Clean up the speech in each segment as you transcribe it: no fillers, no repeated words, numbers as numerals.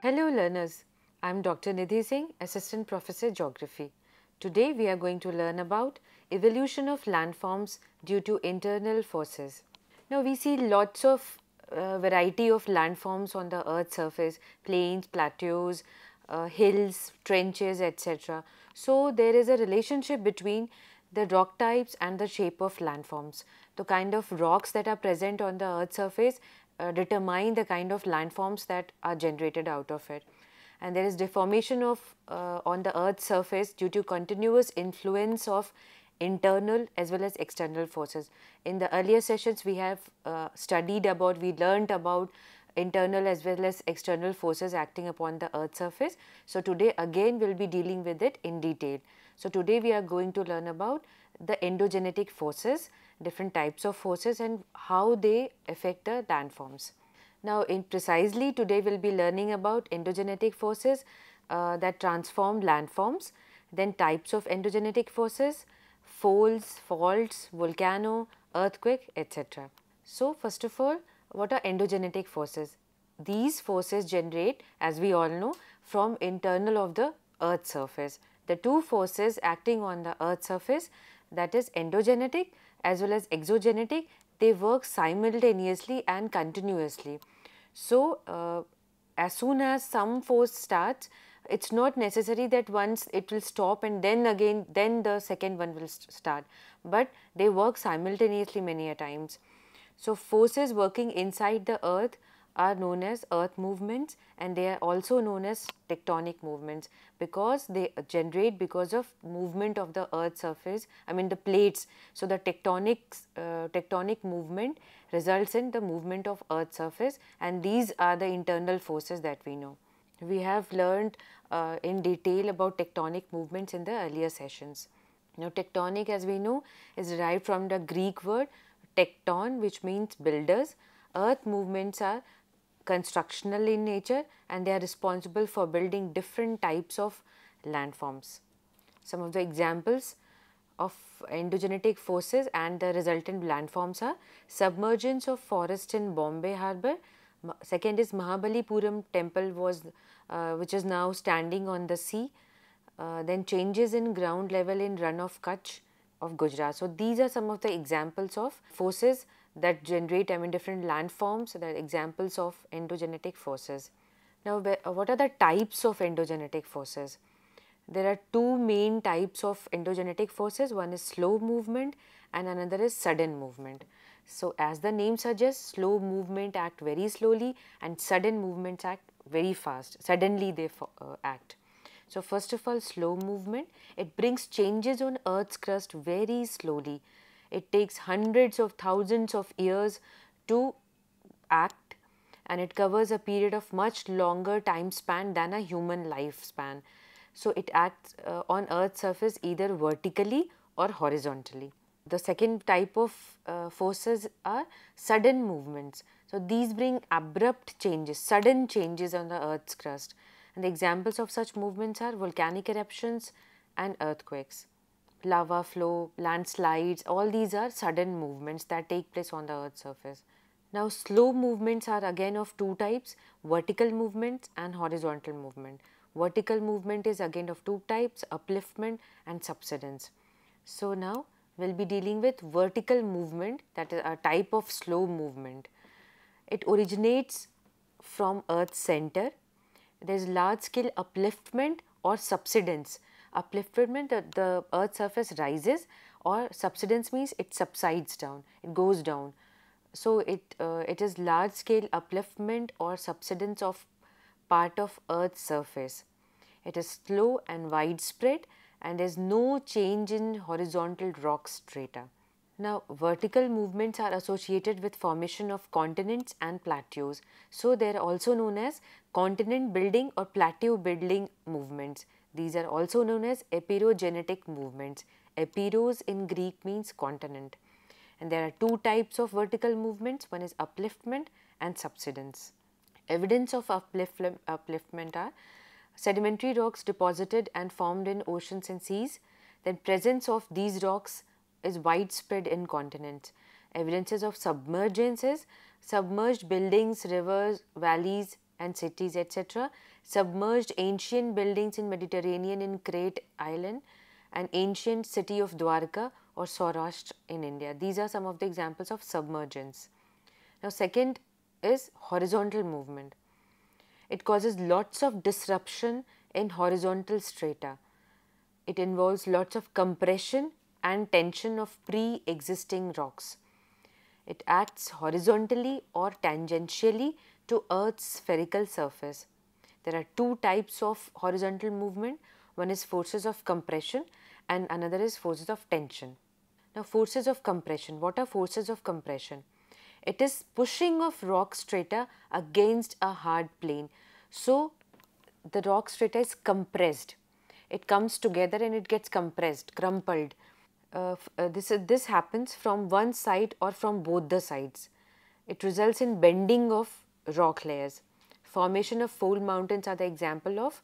Hello learners, I am Dr. Nidhi Singh, Assistant Professor Geography. Today we are going to learn about evolution of landforms due to internal forces. Now we see lots of variety of landforms on the earth's surface, plains, plateaus, hills, trenches, etc. So there is a relationship between the rock types and the shape of landforms. The kind of rocks that are present on the earth's surface determine the kind of landforms that are generated out of it. And there is deformation of on the earth's surface due to continuous influence of internal as well as external forces. In the earlier sessions we have we learnt about internal as well as external forces acting upon the earth's surface. So today again we will be dealing with it in detail. So today we are going to learn about the endogenetic forces, different types of forces and how they affect the landforms. Now in precisely today we will be learning about endogenetic forces that transform landforms, then types of endogenetic forces, folds, faults, volcano, earthquake, etc. So first of all, what are endogenetic forces? These forces generate, as we all know, from internal of the earth's surface. The two forces acting on the earth's surface, that is endogenetic as well as exogenetic, they work simultaneously and continuously. So as soon as some force starts, it's not necessary that once it will stop and then again then the second one will start, but they work simultaneously many a times. So forces working inside the earth are known as earth movements, and they are also known as tectonic movements because they generate because of movement of the earth surface, I mean the plates. So the tectonic movement results in the movement of earth surface, and these are the internal forces that we know. We have learned in detail about tectonic movements in the earlier sessions. Now tectonic, as we know, is derived from the Greek word tecton, which means builders. Earth movements are constructional in nature and they are responsible for building different types of landforms. Some of the examples of endogenetic forces and the resultant landforms are submergence of forest in Bombay harbour. Second is Mahabalipuram temple which is now standing on the sea. Then changes in ground level in Run of Kutch of Gujarat. So these are some of the examples of forces that generate, I mean, different landforms, that are examples of endogenetic forces. Now, what are the types of endogenetic forces? There are two main types of endogenetic forces. One is slow movement and another is sudden movement. So as the name suggests, slow movement act very slowly and sudden movements act very fast. Suddenly they act. So first of all, slow movement, it brings changes on Earth's crust very slowly. It takes hundreds of thousands of years to act, and it covers a period of much longer time span than a human lifespan. So it acts on Earth's surface either vertically or horizontally. The second type of forces are sudden movements. So these bring abrupt changes, sudden changes on the Earth's crust. And the examples of such movements are volcanic eruptions and earthquakes. Lava flow, landslides, all these are sudden movements that take place on the Earth's surface. Now slow movements are again of two types, vertical movements and horizontal movement. Vertical movement is again of two types, upliftment and subsidence. So now we will be dealing with vertical movement, that is a type of slow movement. It originates from Earth's center. There is large scale upliftment or subsidence. Upliftment, the Earth's surface rises, or subsidence means it subsides down, it goes down. So it is large scale upliftment or subsidence of part of Earth's surface. It is slow and widespread and there is no change in horizontal rock strata. Now vertical movements are associated with formation of continents and plateaus. So they are also known as continent building or plateau building movements. These are also known as epirogenetic movements. Epiros in Greek means continent. And there are two types of vertical movements, one is upliftment and subsidence. Evidence of upliftment are sedimentary rocks deposited and formed in oceans and seas. Then presence of these rocks is widespread in continents. Evidences of submergences, submerged buildings, rivers, valleys, and cities, etc. Submerged ancient buildings in Mediterranean in Crete Island and ancient city of Dwarka or Saurashtra in India. These are some of the examples of submergence. Now, second is horizontal movement. It causes lots of disruption in horizontal strata. It involves lots of compression and tension of pre-existing rocks. It acts horizontally or tangentially to Earth's spherical surface. There are two types of horizontal movement. One is forces of compression and another is forces of tension. Now, forces of compression. What are forces of compression? It is pushing of rock strata against a hard plane. So, the rock strata is compressed. It comes together and it gets compressed, crumpled. This happens from one side or from both the sides. It results in bending of rock layers. Formation of fold mountains are the example of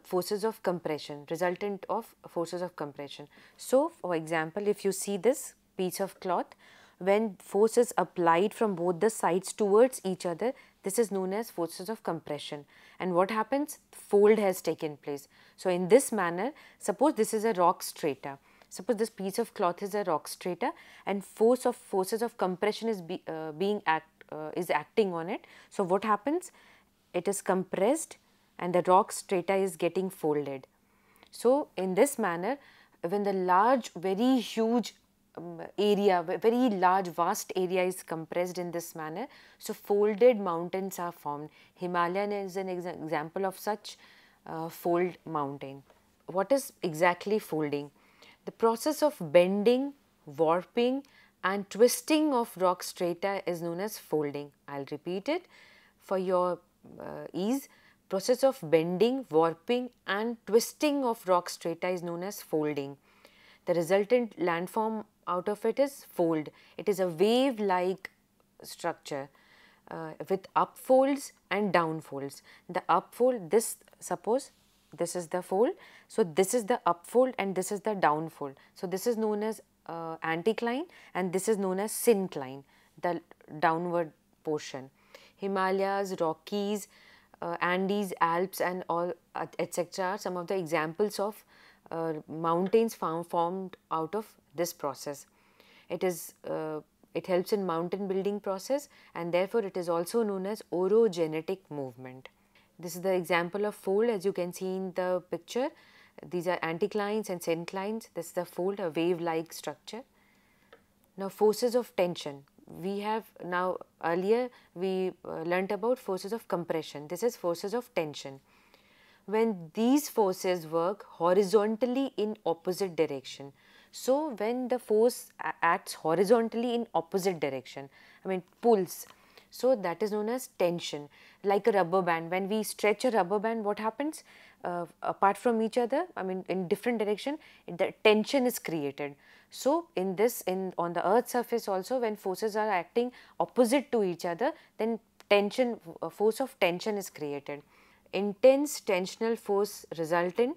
forces of compression, resultant of forces of compression. So, for example, if you see this piece of cloth, when force is applied from both the sides towards each other, this is known as forces of compression. And what happens? Fold has taken place. So, in this manner, suppose this is a rock strata. Suppose this piece of cloth is a rock strata and forces of compression is acting on it. So, what happens? It is compressed and the rock strata is getting folded. So, in this manner, when the large, very huge area, very large, vast area is compressed in this manner, so folded mountains are formed. Himalayan is an example of such fold mountain. What is exactly folding? The process of bending, warping and twisting of rock strata is known as folding. I will repeat it for your ease. Process of bending, warping and twisting of rock strata is known as folding. The resultant landform out of it is fold. It is a wave-like structure with upfolds and downfolds. The upfold, suppose this is the fold. So, this is the upfold and this is the downfold. So, this is known as anticline and this is known as syncline, the downward portion. Himalayas, Rockies, Andes, Alps and all etc. are some of the examples of mountains formed out of this process. It helps in mountain building process and therefore it is also known as orogenetic movement. This is the example of fold as you can see in the picture. These are anticlines and synclines. This is the fold, a wave-like structure. Now, forces of tension. We have now earlier we learnt about forces of compression. This is forces of tension. When these forces work horizontally in opposite direction. So, when the force acts horizontally in opposite direction, I mean pulls. So, that is known as tension. Like a rubber band, when we stretch a rubber band, what happens? Apart from each other, I mean in different direction, the tension is created. So, on the earth's surface also, when forces are acting opposite to each other, then force of tension is created. Intense tensional force result in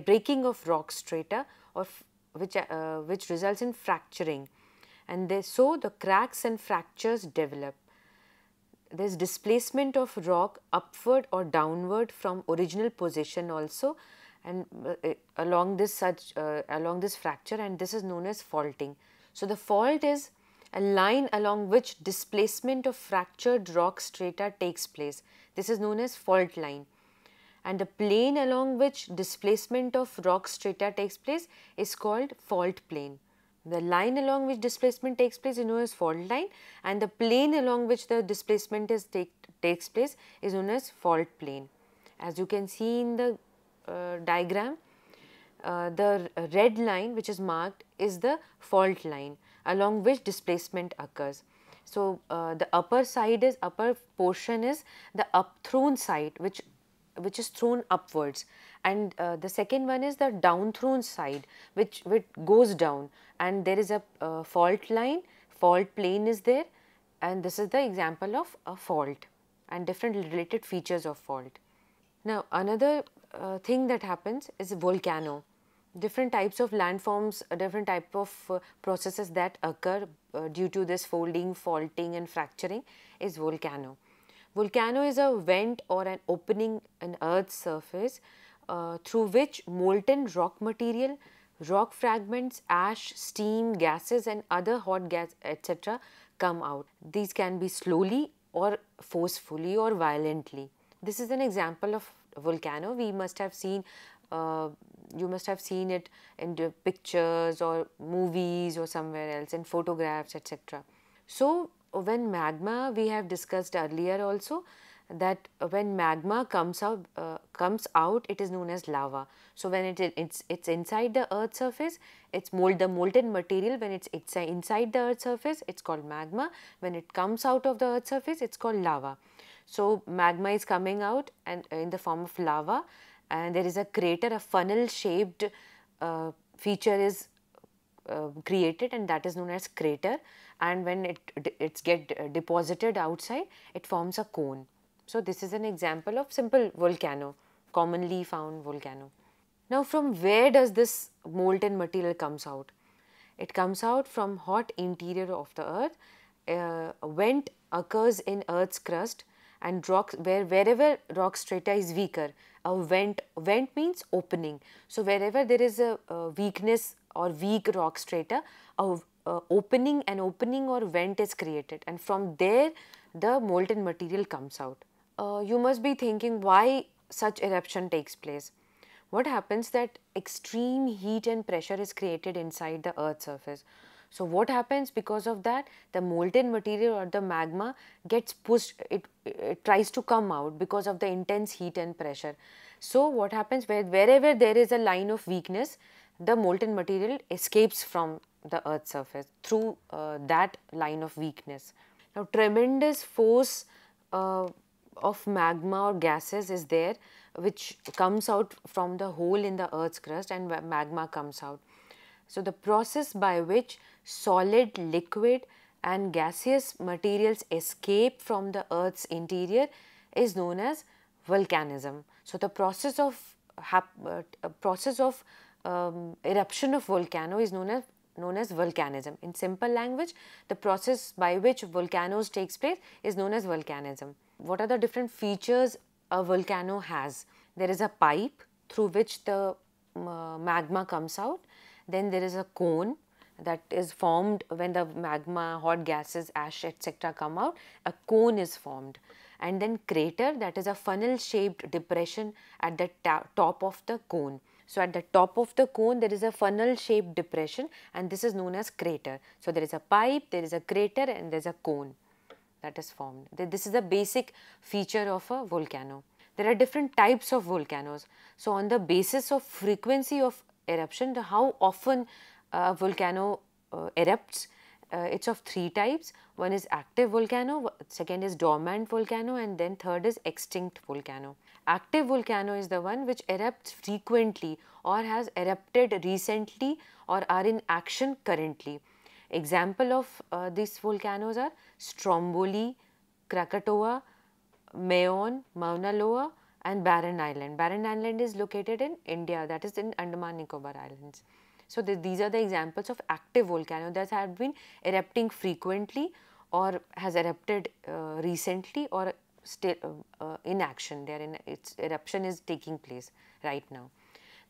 breaking of rock strata or which results in fracturing, and so the cracks and fractures develop. There is displacement of rock upward or downward from original position also, and along this fracture, and this is known as faulting. So, the fault is a line along which displacement of fractured rock strata takes place. This is known as fault line, and the plane along which displacement of rock strata takes place is called fault plane. The line along which displacement takes place is known as fault line, and the plane along which the displacement takes place is known as fault plane. As you can see in the diagram, the red line which is marked is the fault line along which displacement occurs. So, the upper portion is the upthrown side which is thrown upwards, and the second one is the down thrown side which goes down, and there is a fault line, fault plane is there, and this is the example of a fault and different related features of fault. Now, another thing that happens is volcano. Different types of landforms, different type of processes that occur due to this folding, faulting and fracturing is volcano. Volcano is a vent or an opening in Earth's surface through which molten rock material, rock fragments, ash, steam, gases and other hot gas etc. come out. These can be slowly or forcefully or violently. This is an example of volcano. We must have seen, you must have seen it in the pictures or movies or somewhere else in photographs etc. So, when magma, we have discussed earlier also that when magma comes out, it is known as lava. So, when it's inside the earth surface, the molten material. When it's inside the earth surface, it's called magma. When it comes out of the earth surface, it's called lava. So, magma is coming out and in the form of lava, and there is a crater, a funnel shaped feature is created, and that is known as crater, and when it's get deposited outside, it forms a cone. So, this is an example of simple volcano, commonly found volcano. Now, from where does this molten material comes out? It comes out from hot interior of the earth. Vent occurs in earth's crust, and wherever rock strata is weaker, a vent means opening. So, wherever there is a weakness or weak rock strata, an opening or vent is created, and from there the molten material comes out. You must be thinking why such eruption takes place. What happens that extreme heat and pressure is created inside the earth's surface. So, what happens because of that? The molten material or the magma gets pushed, it tries to come out because of the intense heat and pressure. So, what happens wherever there is a line of weakness, the molten material escapes from the earth's surface through that line of weakness. Now, tremendous force of magma or gases is there, which comes out from the hole in the earth's crust, and magma comes out. So, the process by which solid, liquid and gaseous materials escape from the earth's interior is known as volcanism. So, the process of eruption of volcano is known as volcanism. In simple language, the process by which volcanoes takes place is known as volcanism. What are the different features a volcano has? There is a pipe through which the magma comes out. Then there is a cone that is formed when the magma, hot gases, ash etc. come out. A cone is formed, and then crater, that is a funnel shaped depression at the top of the cone. So, at the top of the cone there is a funnel shaped depression, and this is known as crater. So, there is a pipe, there is a crater and there is a cone that is formed. This is the basic feature of a volcano. There are different types of volcanoes. So, on the basis of frequency of eruption, how often a volcano erupts, it's of three types. One is active volcano, second is dormant volcano, and then third is extinct volcano. Active volcano is the one which erupts frequently or has erupted recently or are in action currently. Example of these volcanoes are Stromboli, Krakatoa, Mayon, Mauna Loa and Barren Island. Barren Island is located in India, that is in Andaman Nicobar Islands. So, these are the examples of active volcano that have been erupting frequently or has erupted recently or still in action. Its eruption is taking place right now.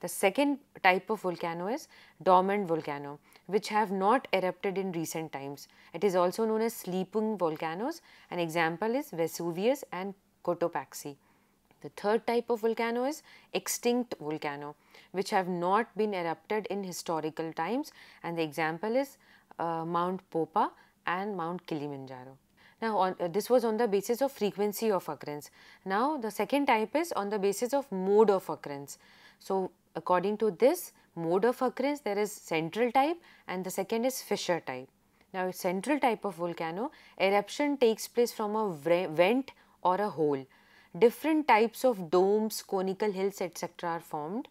The second type of volcano is dormant volcano, which have not erupted in recent times. It is also known as sleeping volcanoes. An example is Vesuvius and Cotopaxi. The third type of volcano is extinct volcano, which have not been erupted in historical times, and the example is Mount Popa and Mount Kilimanjaro. Now, this was on the basis of frequency of occurrence. Now, the second type is on the basis of mode of occurrence. So, according to this mode of occurrence, there is central type and the second is fissure type. Now, central type of volcano, eruption takes place from a vent or a hole. Different types of domes, conical hills etc. are formed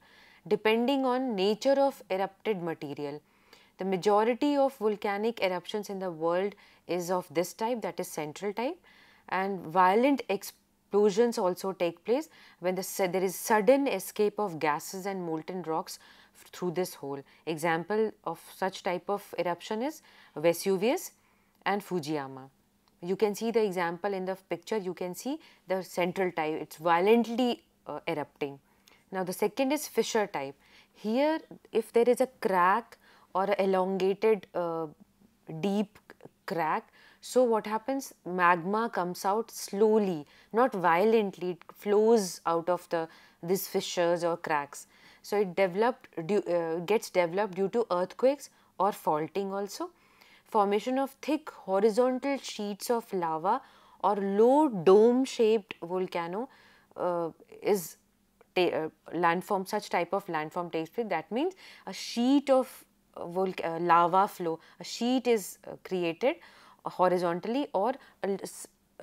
depending on nature of erupted material. The majority of volcanic eruptions in the world is of this type, that is central type, and violent explosions also take place when there is sudden escape of gases and molten rocks through this hole. Example of such type of eruption is Vesuvius and Fujiyama. You can see the example in the picture, you can see the central type, it's violently erupting. Now the second is fissure type. Here if there is a crack or a elongated deep crack, so what happens, magma comes out slowly, not violently, it flows out of these fissures or cracks. So it gets developed due to earthquakes or faulting also. Formation of thick horizontal sheets of lava or low dome shaped volcano is landform, such type of landform takes place. That means a sheet of lava flow, a sheet is created horizontally, or a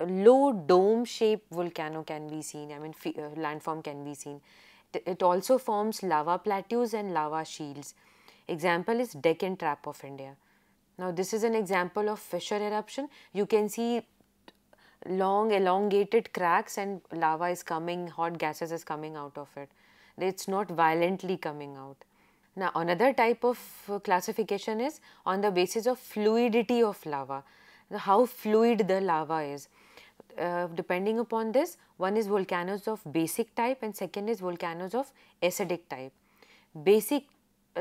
low dome shaped volcano can be seen, I mean landform can be seen. It also forms lava plateaus and lava shields. Example is Deccan Trap of India. Now this is an example of fissure eruption. You can see long elongated cracks and lava is coming, hot gases is coming out of it. It's not violently coming out. Now another type of classification is on the basis of fluidity of lava, how fluid the lava is. Depending upon this, one is volcanoes of basic type and second is volcanoes of acidic type. Basic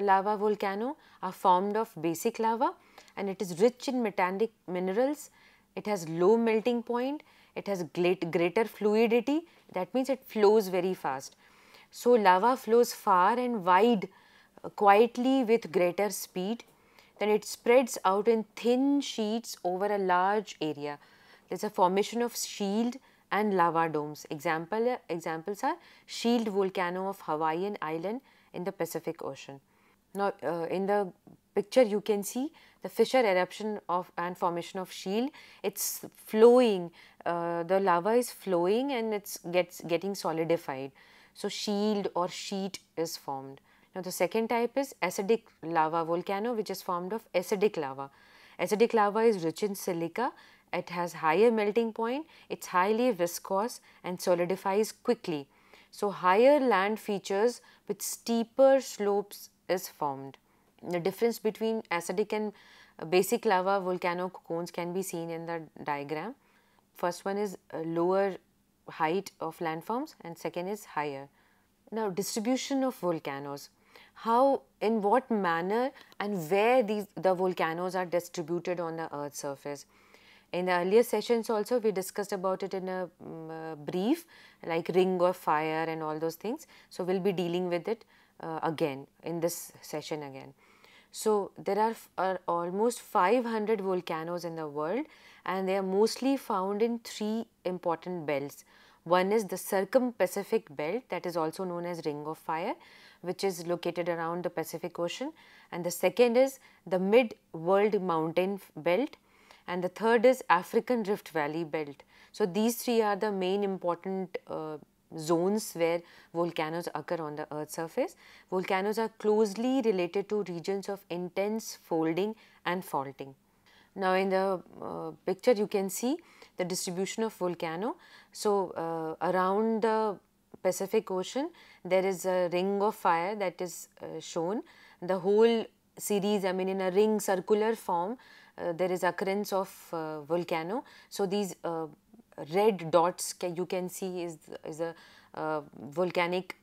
lava volcano are formed of basic lava and it is rich in metallic minerals. It has low melting point, it has greater fluidity, that means it flows very fast. So lava flows far and wide quietly with greater speed, then it spreads out in thin sheets over a large area. There is a formation of shield and lava domes. Examples are shield volcano of Hawaiian island in the Pacific Ocean. Now in the picture you can see the fissure eruption of and formation of shield. It's flowing, the lava is flowing and it's getting solidified. So shield or sheet is formed. Now the second type is acidic lava volcano, which is formed of acidic lava. Acidic lava is rich in silica, it has higher melting point, it's highly viscous and solidifies quickly. So higher land features with steeper slopes is formed. The difference between acidic and basic lava volcano cones can be seen in the diagram. First one is lower height of landforms and second is higher. Now distribution of volcanoes. How, in what manner and where the volcanoes are distributed on the earth's surface. In the earlier sessions also we discussed about it in a brief, like ring of fire and all those things. So we will be dealing with it again in this session again. So there are almost 500 volcanoes in the world and they are mostly found in three important belts. One is the Circum-Pacific Belt, that is also known as Ring of Fire, which is located around the Pacific Ocean, and the second is the Mid-World Mountain Belt, and the third is African Rift Valley Belt. So these three are the main important zones where volcanoes occur on the earth's surface. Volcanoes are closely related to regions of intense folding and faulting. Now in the picture you can see the distribution of volcano. So around the Pacific Ocean there is a ring of fire that is shown. The whole series, I mean in a ring circular form, there is occurrence of volcano. So these red dots you can see is a volcanic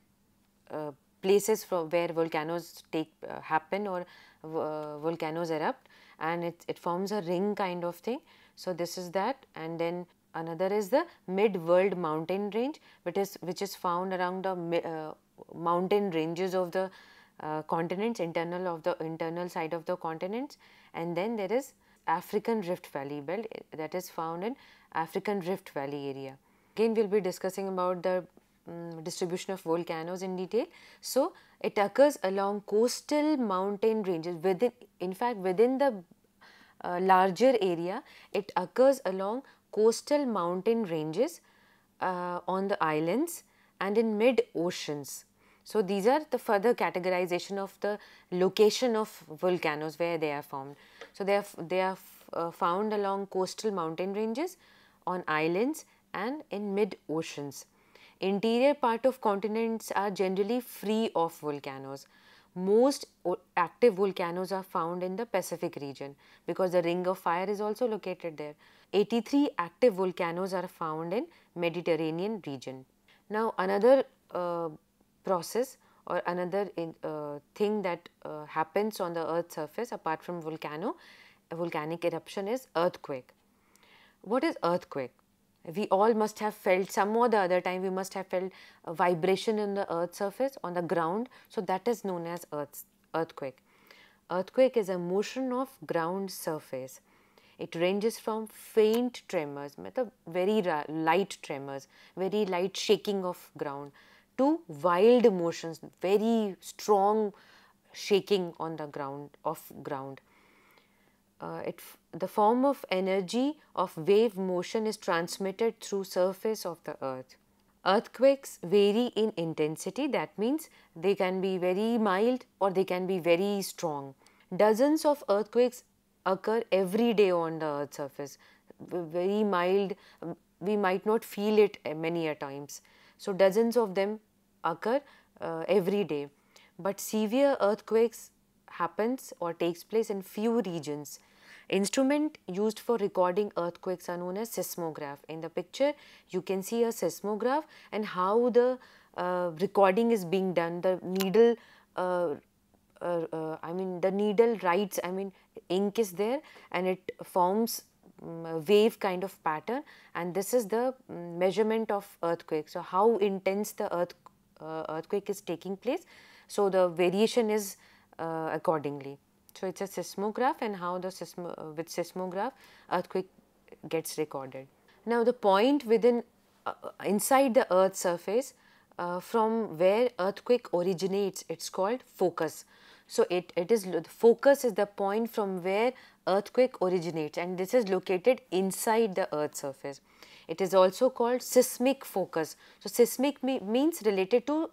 places from where volcanoes happen or volcanoes erupt, and it forms a ring kind of thing. So this is that, and then another is the Mid-World Mountain Range, which is found around the mountain ranges of the continents, internal side of the continents, and then there is African Rift Valley Belt that is found in African Rift Valley area. Again we will be discussing about the distribution of volcanoes in detail. So it occurs along coastal mountain ranges within the larger area. It occurs along coastal mountain ranges on the islands and in mid oceans. So these are the further categorization of the location of volcanoes where they are formed. So they are found along coastal mountain ranges, on islands and in mid oceans. Interior part of continents are generally free of volcanoes. Most active volcanoes are found in the Pacific region because the ring of fire is also located there. 83 active volcanoes are found in Mediterranean region. Now another process or another thing that happens on the earth's surface apart from volcanic eruption is earthquake. What is earthquake? We all must have felt some or the other time, we must have felt a vibration in the earth's surface on the ground. So that is known as earthquake. Earthquake is a motion of ground surface. It ranges from faint tremors, very light tremors, very light shaking of ground, to wild motions, very strong shaking on the ground. The form of energy of wave motion is transmitted through surface of the earth. Earthquakes vary in intensity, that means they can be very mild or they can be very strong. Dozens of earthquakes occur every day on the earth's surface. Very mild, we might not feel it many a times. So dozens of them occur every day. But severe earthquakes happens or takes place in few regions. Instrument used for recording earthquakes are known as seismograph. In the picture, you can see a seismograph and how the recording is being done. The needle, the needle writes, ink is there and it forms a wave kind of pattern, and this is the measurement of earthquake. So, how intense the earthquake is taking place. So, the variation is accordingly. So, it is a seismograph and how the with seismograph earthquake gets recorded. Now, the point within inside the earth's surface from where earthquake originates, it is called focus. So, focus is the point from where earthquake originates, and this is located inside the earth's surface. It is also called seismic focus. So, seismic means related to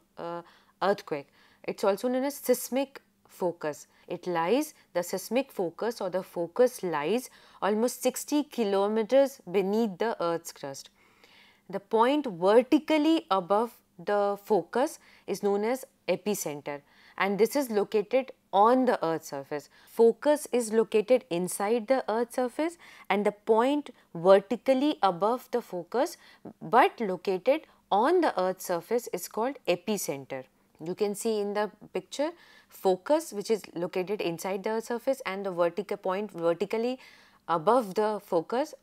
earthquake. It is also known as seismic focus. The seismic focus or the focus lies almost 60 kilometers beneath the earth's crust. The point vertically above the focus is known as epicenter, and this is located on the earth's surface. Focus is located inside the earth's surface and the point vertically above the focus but located on the earth's surface is called epicenter. You can see in the picture focus, which is located inside the earth's surface, and the vertical point vertically above the focus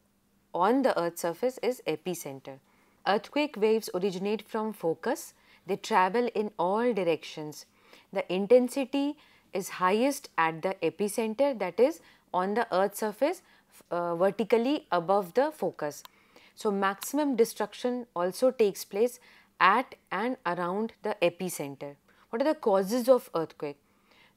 on the earth's surface is epicenter. Earthquake waves originate from focus. They travel in all directions. The intensity is highest at the epicenter, that is on the earth's surface vertically above the focus. So, maximum destruction also takes place at and around the epicenter. What are the causes of earthquake?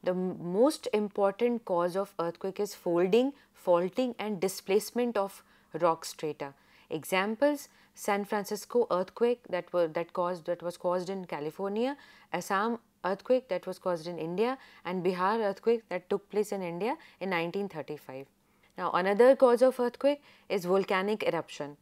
The most important cause of earthquake is folding, faulting and displacement of rock strata. Examples: San Francisco earthquake that was caused in California, Assam earthquake that was caused in India, and Bihar earthquake that took place in India in 1935. Now, another cause of earthquake is volcanic eruption.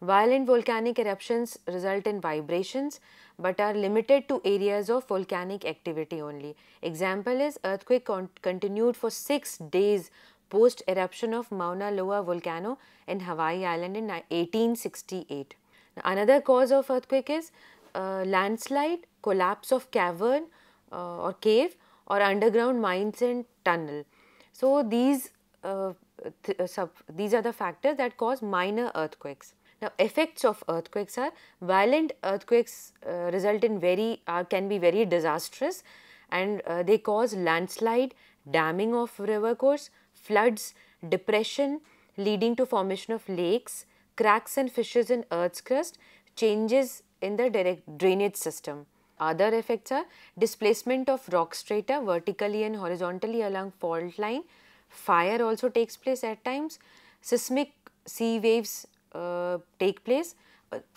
Violent volcanic eruptions result in vibrations but are limited to areas of volcanic activity only. Example is earthquake continued for 6 days post eruption of Mauna Loa volcano in Hawaii Island in 1868. Now, another cause of earthquake is landslide, collapse of cavern or cave, or underground mines and tunnel. So, these are the factors that cause minor earthquakes. Now, effects of earthquakes are: violent earthquakes can be very disastrous, and they cause landslide, damming of river course, floods, depression leading to formation of lakes, cracks and fissures in earth's crust, changes in the direct drainage system. Other effects are displacement of rock strata vertically and horizontally along fault line. Fire also takes place at times. Seismic sea waves take place,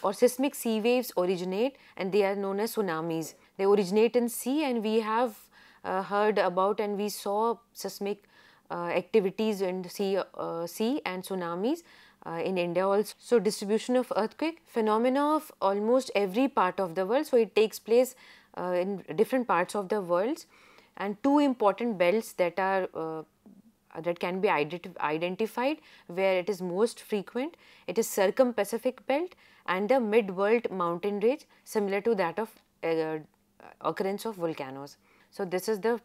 or seismic sea waves originate, and they are known as tsunamis. They originate in sea, and we have heard about and we saw seismic activities in the sea and tsunamis in India also. So, distribution of earthquake, phenomena of almost every part of the world. So, it takes place in different parts of the world, and two important belts that are that can be identified where it is most frequent. It is circum-Pacific belt and the mid-world mountain range, similar to that of occurrence of volcanoes. So this is the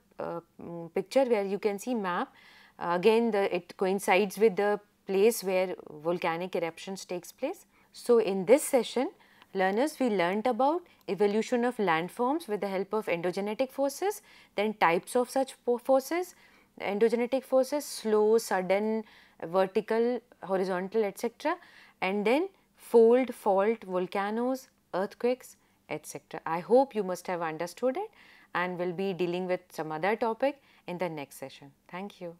picture where you can see map. Again, it coincides with the place where volcanic eruptions takes place. So in this session, learners, we learnt about evolution of landforms with the help of endogenetic forces, then types of such forces, endogenetic forces, slow, sudden, vertical, horizontal, etc., and then fold, fault, volcanoes, earthquakes, etc. I hope you must have understood it, and will be dealing with some other topic in the next session. Thank you.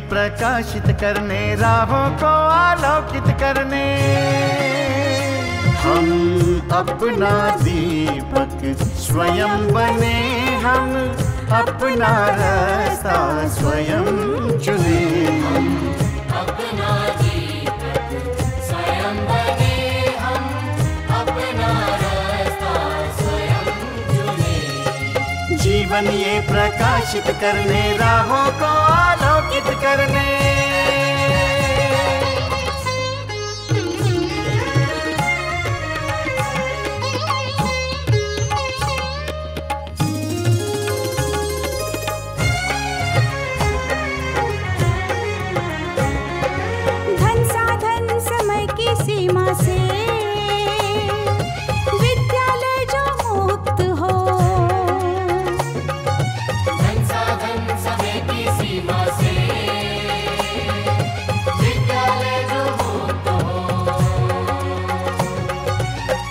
प्रकाशित करने राहों को आलोकित करने, हम अपना दीपक स्वयं बने, हम अपना रास्ता स्वयं चुने। हम अपना दीपक स्वयं बने, हम अपना रास्ता स्वयं चुने। जीवन ये प्रकाशित करने राहों को आलोकित करने। धन साधन समय की सीमा से विद्यालय जो मुक्त हो, धन साधन समय की सीमा से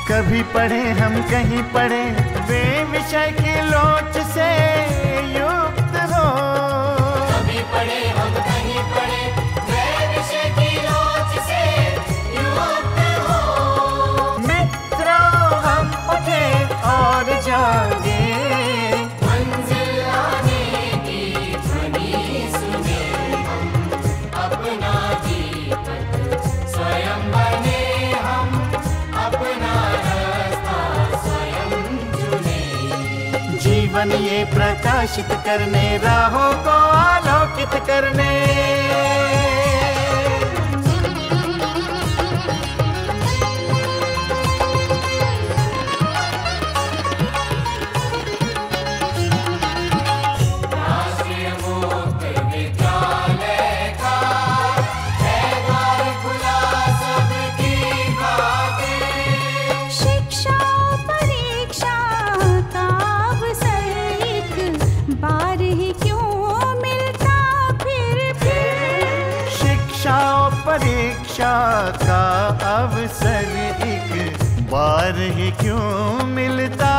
कभी पढ़े हम कहीं पढ़े वे विषय की लोच से युक्त हो। कभी पढ़े हम कहीं पढ़े वे विषय की लोच से युक्त हो। मित्रों हम उठे और जागे, मंजिल आने की ध्वनि सुने। हम अपना दीपक स्वयं बने, हम अपना जीवन ये प्रकाशित करने राहों को आलोकित करने। राष्ट्रीय मुक्त विद्यालय का है द्वार खुला सबकी खातिर। शिक्षा परीक्षा का बार ही क्यों मिलता फिर शिक्षा परीक्षा का अवसर एक बार ही क्यों मिलता